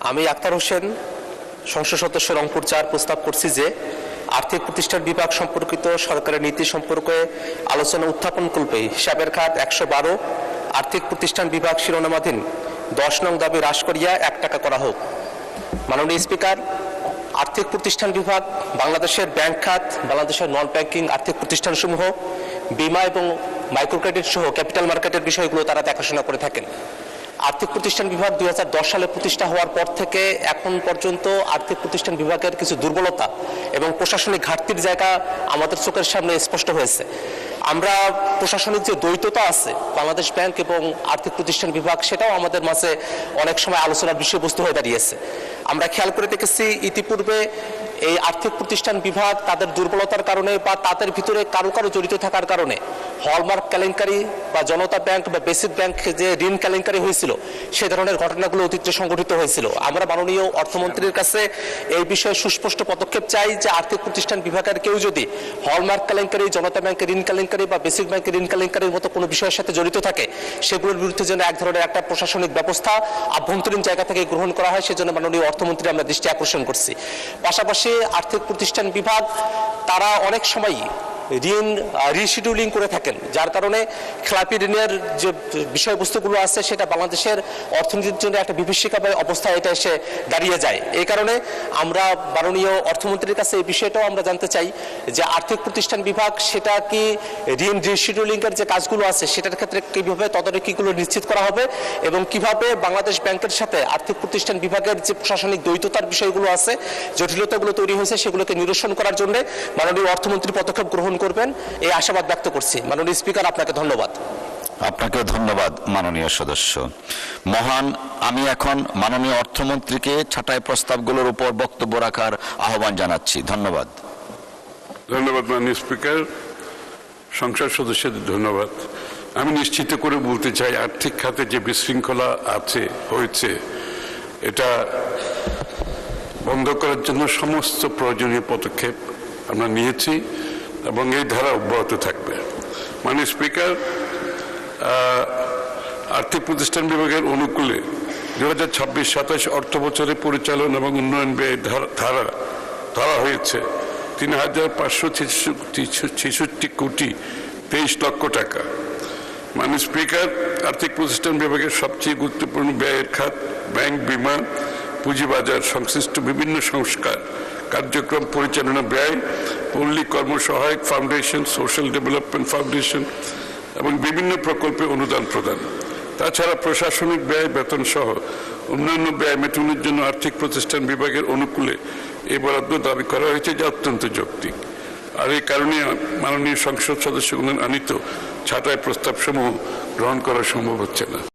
আমি আক্তার হোসেন সংসদ সদস্য রংপুর ৪ প্রস্তাব করছি যে আর্থিক প্রতিষ্ঠান বিভাগ সম্পর্কিত সরকারের নীতি সম্পর্কে আলোচনা উত্থাপন করবে হিসাবের খাত ১১২ আর্থিক প্রতিষ্ঠান বিভাগ শিরোনামাধীন ১০ নং দাবি হ্রাস করিয়া ১ টাকা করা হোক। মাননীয় স্পিকার, আর্থিক প্রতিষ্ঠান বিভাগ বাংলাদেশের ব্যাংক খাত, বাংলাদেশের নন ব্যাংকিং আর্থিক প্রতিষ্ঠানসমূহ, বিমা এবং মাইক্রো ক্রেডিট সহ ক্যাপিটাল মার্কেটের বিষয়গুলো তারা দেখাশোনা করে থাকেন। আর্থিক প্রতিষ্ঠান বিভাগ ২০১০ সালে প্রতিষ্ঠা হওয়ার পর থেকে এখন পর্যন্ত আর্থিক প্রতিষ্ঠান বিভাগের কিছু দুর্বলতা এবং প্রশাসনিক ঘাটতির জায়গা আমাদের চোখের সামনে স্পষ্ট হয়েছে। আমরা প্রশাসনিক যে দ্বৈততা আছে বাংলাদেশ ব্যাংক এবং আর্থিক প্রতিষ্ঠান বিভাগ, সেটাও আমাদের মাঝে অনেক সময় আলোচনার বিষয়বস্তু হয়ে দাঁড়িয়েছে। আমরা খেয়াল করে দেখেছি ইতিপূর্বে এই আর্থিক প্রতিষ্ঠান বিভাগ তাদের দুর্বলতার কারণে বা তাদের ভিতরে কারো জড়িত থাকার কারণে হলমার্ক কেলেঙ্কারি বা জনতা ব্যাংক বা বেসিক ব্যাংক যে ঋণ কেলেঙ্কারি হয়েছিল, সে ধরনের ঘটনাগুলো অতীতে সংঘটিত হয়েছিল। আমরা মাননীয় অর্থমন্ত্রীর কাছে এই বিষয়ে সুস্পষ্ট পদক্ষেপ চাই যে আর্থিক প্রতিষ্ঠান বিভাগের কেউ যদি হলমার্ক কেলেঙ্কারি, জনতা ব্যাংকের ঋণ কেলেঙ্কারি বা বেসিক ব্যাংকের ঋণ কেলেঙ্কারির মতো কোনো বিষয়ের সাথে জড়িত থাকে, সেগুলোর বিরুদ্ধে যেন এক ধরনের একটা প্রশাসনিক ব্যবস্থা আভ্যন্তরীণ জায়গা থেকে গ্রহণ করা হয়, সেজন্য মাননীয় অর্থমন্ত্রী আমরা দৃষ্টি আকর্ষণ করছি। পাশাপাশি আর্থিক প্রতিষ্ঠান বিভাগ তারা অনেক সময়ই ঋণ রিশিডিউলিং করে থাকেন, যার কারণে খেলাপি ঋণের যে বিষয়বস্তুগুলো আছে সেটা বাংলাদেশের অর্থনীতির জন্য একটা বিভীষিকাময় অবস্থায় এটা এসে দাঁড়িয়ে যায়। এই কারণে আমরা মাননীয় অর্থমন্ত্রীর কাছে এই বিষয়টাও আমরা জানতে চাই যে আর্থিক প্রতিষ্ঠান বিভাগ সেটা কি ঋণ রিশিডিউলিংয়ের যে কাজগুলো আছে সেটার ক্ষেত্রে কীভাবে তদারকিগুলো নিশ্চিত করা হবে এবং কিভাবে বাংলাদেশ ব্যাংকের সাথে আর্থিক প্রতিষ্ঠান বিভাগের যে প্রশাসনিক দ্বৈততার বিষয়গুলো আছে, জটিলতাগুলো তৈরি হয়েছে, সেগুলোকে নিরসন করার জন্য মাননীয় অর্থমন্ত্রী পদক্ষেপ গ্রহণ করবেন এই আশাবাদ ব্যক্ত করছি। মাননীয় স্পিকার, আপনাকে ধন্যবাদ। আপনাকে ধন্যবাদ মাননীয় সদস্য মহান। আমি এখন মাননীয় অর্থমন্ত্রীকে ছাঁটাই প্রস্তাবগুলোর উপর বক্তব্য রাখার আহ্বান জানাচ্ছি। ধন্যবাদ। ধন্যবাদ মাননীয় স্পিকার। সংসদ সদস্যদের ধন্যবাদ। আমি নিশ্চিত করে বলতে চাই, আর্থিক খাতে যে বিশৃঙ্খলা হয়েছে এটা বন্ধ করার জন্য সমস্ত প্রয়োজনীয় পদক্ষেপ আমরা নিয়েছি এবং এই ধারা অব্যাহত থাকবে। মাননীয় স্পিকার, আর্থিক প্রতিষ্ঠান বিভাগের অনুকূলে 2026-27 অর্থ বছরে পরিচালন এবং উন্নয়ন ব্যয় ধরা হয়েছে ৩,৫৬৬ কোটি 23 লক্ষ টাকা। মাননীয় স্পিকার, আর্থিক প্রতিষ্ঠান বিভাগের সবচেয়ে গুরুত্বপূর্ণ ব্যয়ের খাত ব্যাংক, বিমা, পুঁজিবাজার সংশ্লিষ্ট বিভিন্ন সংস্কার কার্যক্রম পরিচালনা ব্যয়, পল্লী কর্মসহায়ক ফাউন্ডেশন, সোশ্যাল ডেভেলপমেন্ট ফাউন্ডেশন এবং বিভিন্ন প্রকল্পে অনুদান প্রদান। তাছাড়া প্রশাসনিক ব্যয়, বেতন সহ অন্যান্য ব্যয় মেটানোর জন্য আর্থিক প্রতিষ্ঠান বিভাগের অনুকূলে এই বরাদ্দ দাবি করা হয়েছে, যা অত্যন্ত যৌক্তিক। আর এই কারণে মাননীয় সংসদ সদস্যগণ আনিত ছাঁটাই প্রস্তাবসমূহ গ্রহণ করা সম্ভব হচ্ছে না।